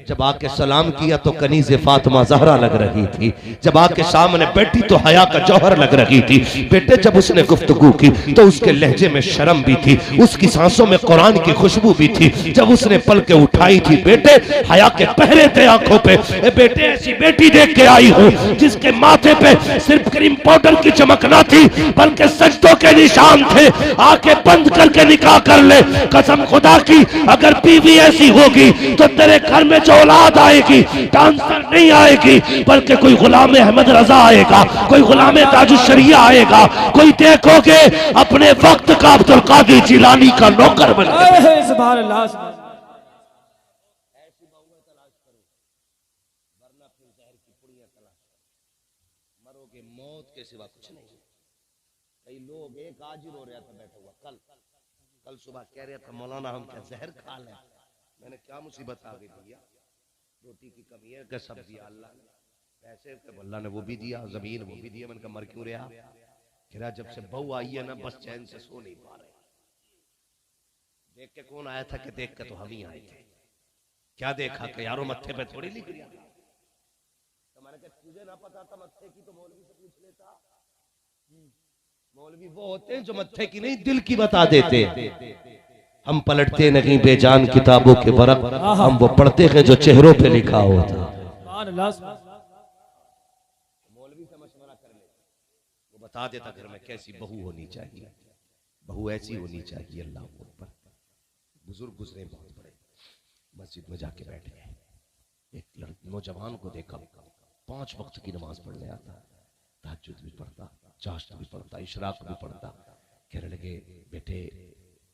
जब आके सलाम किया तो कनीज़े फातिमा ज़हरा लग रही थी, जब आके सामने बैठी तो हया का जौहर लग रही थी। बेटे जब उसने गुफ्तगू की तो उसके लहजे में शर्म भी थी, उसकी सांसों में कुरान की खुशबू भी थी। जब उसने पल के उठाई थी बेटे, हया के पहरे थे आंखों पे। ए बेटे ऐसी बेटी देख के आई हूँ जिसके माथे पे सिर्फ क्रीम पाउडर की चमक ना थी बल्कि सजदों के निशान थे। आके बंद करके निकाह कर ले, कसम खुदा की अगर बीवी ऐसी होगी तो तेरे घर में जो औलाद आएगी डांसर नहीं आएगी बल्कि कोई गुलाम अहमद रजा आएगा, कोई गुलाम ताजुश शरिया आएगा, कोई देखोगे अपने वक्त का अब्दुल कादिर जिलानी का नौकर बन गया। सुभान अल्लाह। ऐसी बहुएं तलाश करो, वरना फिर जहर की पुड़ियां तलाश करो, मरोगे मौत के सिवा कुछ नहीं। कई लोग, एक आज ही रो रहा था बैठा हुआ, कल सुबह कह रहा था मौलाना हम क्या जहर खा लें। मैंने क्या मुसीबत आ गई भैया, रोटी की कमी है क्या, सब्जी अल्लाह ने, पैसे अल्लाह ने वो भी दिया, जमीन वो भी दिया। मैंने कहा मर क्यों रहा। कह रहा जब से बहू आई है ना बस चैन से सो नहीं पा रहे। देख के कौन आया था कि देख के तो हम ही आए थे। क्या देखा कि यारों मत्थे पे थोड़ी लिख लिया था। तो मैंने कहा तुझे ना पता था मत्थे की तो मौलवी से पूछ लेता। मौलवी वो होते हैं जो मत्थे की नहीं दिल की बता देते। हम पलटते नहीं बेजान किताबों के वरक, हम वो पढ़ते हैं जो चेहरों पे लिखा होता। मौलवी से मशवरा कर ले, वो बता देता घर में कैसी बहू होनी चाहिए, बहू ऐसी होनी चाहिए। अल्लाह अकबर। बुजुर्ग गुजरे बहुत बड़े, मस्जिद में जाके बैठे, एक नौजवान को देखा 5 वक्त की नमाज पढ़ने आता, तहज्जुद भी पढ़ता, चाश्त भी पढ़ता, इशराक भी पढ़ता। कहने लगे बेटे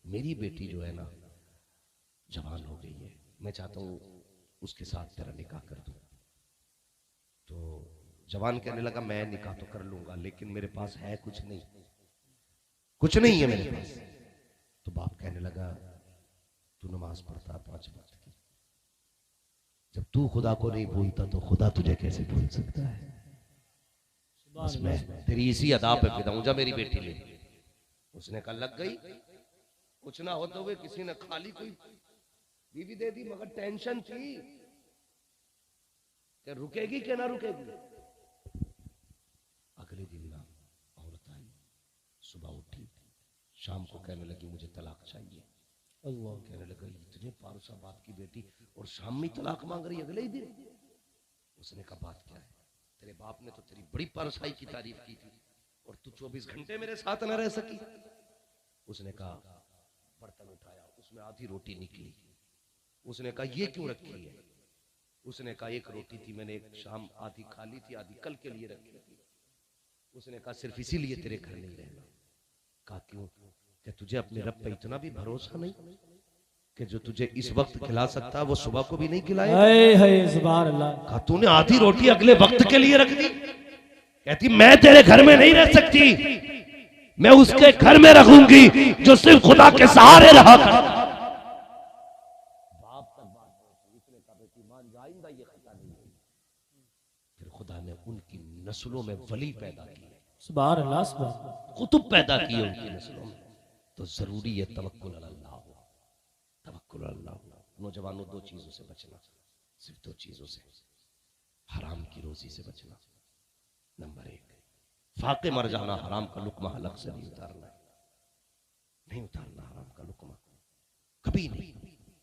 मेरी बेटी जो है ना जवान हो गई है, मैं चाहता हूँ उसके साथ तेरा निकाह कर दूं। तो जवान कहने लगा मैं निकाह तो कर लूंगा लेकिन मेरे पास है कुछ नहीं, कुछ नहीं है मेरे पास। तो बाप कहने लगा तू नमाज पढ़ता 5 वक्त की, जब तू खुदा को नहीं भूलता तो खुदा तुझे कैसे भूल सकता है। बस मैं तेरी इसी अदा पे फिदा हूं, जा मेरी बेटी ले। उसने कहा लग गई, कुछ ना होते हुए किसी ने खाली कोई बीवी दे दी, मगर टेंशन थी कि रुकेगी कि ना रुकेगी। अगले दिन ना औरत आई, सुबह उठी, शाम को कहने लगी मुझे तलाक चाहिए। अल्लाह, कहने लगा इतने पारुसाबाद की बेटी और शाम में तलाक मांग रही अगले ही दिन। उसने कहा बात क्या है, तेरे बाप ने तो तेरी बड़ी पारसाई की तारीफ की थी और तू 24 घंटे मेरे साथ न रह सकी। उसने कहा, बर्तन उठाया, उसमें आधी रोटी निकली। उसने कहा ये क्यों रखी है? उसने कहा एक रोटी थी, मैंने एक शाम आधी खा ली थी, आधी कल के लिए रखी थी। उसने कहा सिर्फ इसीलिए तेरे घर नहीं रहना। कहा क्यों? कि तुझे अपने रब पे इतना भी भरोसा नहीं कि जो तुझे इस वक्त खिला सकता है वो सुबह को भी नहीं खिलाए। सुभान अल्लाह। कहा तूने आधी रोटी अगले वक्त के लिए रख दी। कहती मैं तेरे घर में नहीं रह सकती, मैं उसके घर में रखूंगी जो सिर्फ खुदा के सहारे रहा कर। बाप तक बात पहुंची, इसने कहा बेटी मान जा, आइंदा ये खता नहीं होगी। फिर खुदा ने उनकी नस्लों में वली पैदा किए, सुभान अल्लाह, सुभान अल्लाह। कुतुब पैदा किए उनकी नस्लों में। तो जरूरी है तवक्कुल अल्लाह हो, तवक्कुल अल्लाह हो। नौजवानों दो चीजों से बचना, सिर्फ दो चीजों से, हराम की रोजी से बचना। नंबर एक, फाके मर जाना, हराम का लुकमा हलक से नहीं उतारना, नहीं उतारना हराम का लुकमा कभी नहीं।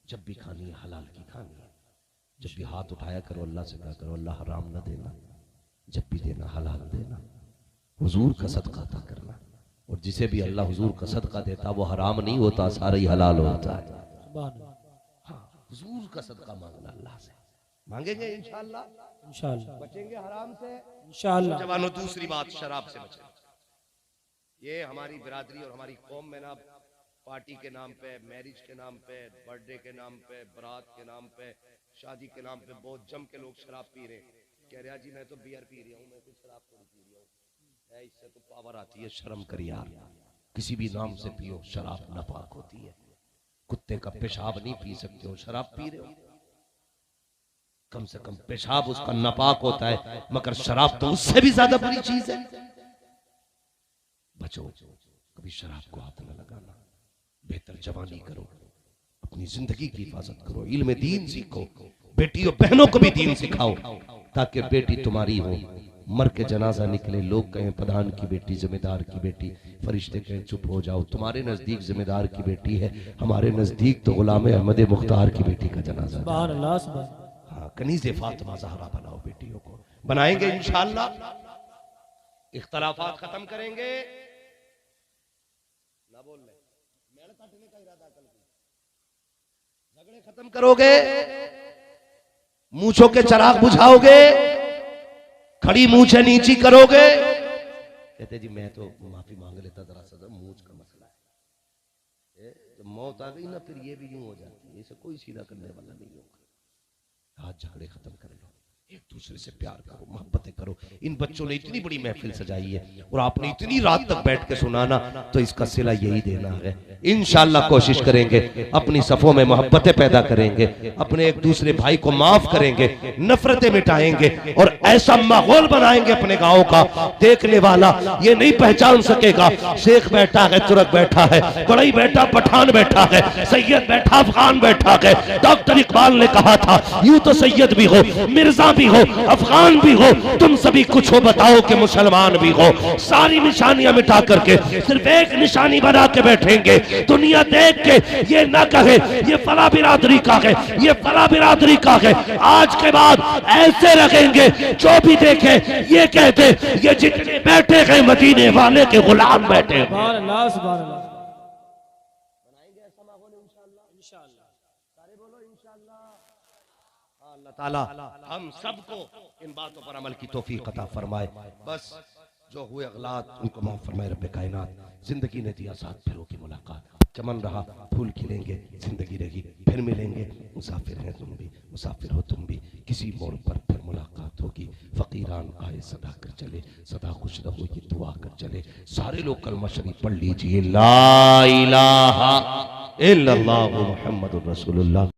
जब भी खानी है हलाल की खानी है। जब भी हाथ उठाया करो अल्लाह से कहा करो अल्लाह हराम न देना, जब भी देना हलाल देना, हुजूर का सदका अता करना। और जिसे भी अल्लाह हुजूर का सदका देता वो हराम नहीं होता, सारा ही हलाल होता है। हाँ, हुजूर का सदका मांगना अल्लाह से, मांगेंगे इंशाअल्लाह, इंशाअल्लाह बचेंगे हराम से इंशाअल्लाह। जवानों दूसरी बात, शराब से बचें। ये हमारी बिरादरी और हमारी कौम में ना पार्टी के नाम पे, मैरिज के नाम पे, बर्थडे के नाम पे, बारात के नाम पे, शादी के नाम पे बहुत जम के लोग शराब पी रहे हैं। कह रहा जी मैं तो बियर पी रहा हूँ, मैं तो शराब थोड़ी पी रहा हूँ, इससे तो पावर आती है। शर्म कर यार, किसी भी नाम से पियो, शराब नापाक होती है। कुत्ते का पेशाब नहीं पी सकते हो, शराब पी रहे हो। कम से कम पेशाब उसका नापाक होता है, मगर शराब तो उससे भी ज्यादा बुरी चीज है। बचो, कभी शराब को हाथ न लगाना। बेहतर जवानी करो, अपनी जिंदगी की हिफाजत करो, इल्म दीन सीखो, बेटियों बहनों को भी दीन सिखाओ, ताकि बेटी तुम्हारी हो, मर के जनाजा निकले, लोग कहें प्रधान की बेटी, जमींदार की बेटी, फरिश्ते कहें चुप हो जाओ। तुम्हारे नजदीक जमींदार की बेटी है, हमारे नजदीक तो गुलाम अहमद मुख्तार की बेटी का जनाजा। हाँ, कनीज़े फातिमा ज़हरा बनाओ, बेटियों को बनाएंगे इंशाअल्लाह। इख्तलाफात खत्म करेंगे, ना बोल ले, मेल काटने का इरादा कल, झगड़े खत्म करोगे, मूंछों के चराग बुझाओगे, खड़ी मूंछें नीची करोगे। कहते जी मैं तो माफी मांग लेता, दरअसल मूंछ का मसला है, जब मौत आ गई ना फिर ये भी यूं हो जाती है, इसे कोई सीधा करने वाला नहीं होगा। आज झगड़े खत्म कर लो, एक दूसरे से प्यार करो, मोहब्बतें करो। इन बच्चों ने इतनी बड़ी महफिल सजाई है और आपने इतनी रात तक बैठ के सुनाना, तो इसका सिला यही देना है। इंशाअल्लाह कोशिश करेंगे, अपनी सफों में मोहब्बतें पैदा करेंगे, अपने एक दूसरे भाई को माफ करेंगे, नफरतें मिटाएंगे और ऐसा माहौल बनाएंगे अपने गाँव का, देखने वाला ये नहीं पहचान सकेगा शेख बैठा है, तुर्क बैठा है, बड़ई बैठा पठान बैठा है, सैयद बैठा अफगान बैठा है। डॉक्टर इकबाल ने कहा था यूं तो सैयद भी हो, मिर्जा भी हो, अफगान भी हो, तुम सभी कुछ हो, बताओ कि मुसलमान भी हो। सारी निशानियां मिटा करके सिर्फ एक निशानी बना के बैठेंगे, दुनिया देख के ये ना कहे ये फला बिरादरी का है, ये फला बिरादरी का है। आज के बाद ऐसे रखेंगे, जो भी देखे ये कहते ये जितने बैठे हैं मदीने वाले के गुलाम बैठे हैं। सुभान अल्लाह। बनाएंगे ऐसा माहौल इंशाअल्लाह, सारे बोलो इंशाअल्लाह। अल्लाह ताला हम सबको इन बातों पर अमल की तौफीक अता फरमाए। बस जो हुए अगलात उनको माफ फरमाए रब्बे कायनात। जिंदगी ने दिया साथ फिरों की मुलाकात, चमन रहा फूल खिलेंगे, जिंदगी रही फिर मिलेंगे। मुसाफिर हैं तुम भी, मुसाफिर हो तुम भी, किसी मोड़ पर फिर मुलाकात होगी। फकीरान आए सदा कर चले, सदा खुश रहो ये दुआ कर चले। सारे लोग कलमा शरीफ पढ़ लीजिए, ला इलाहा इल्लल्लाह मुहम्मदुर रसूलुल्लाह।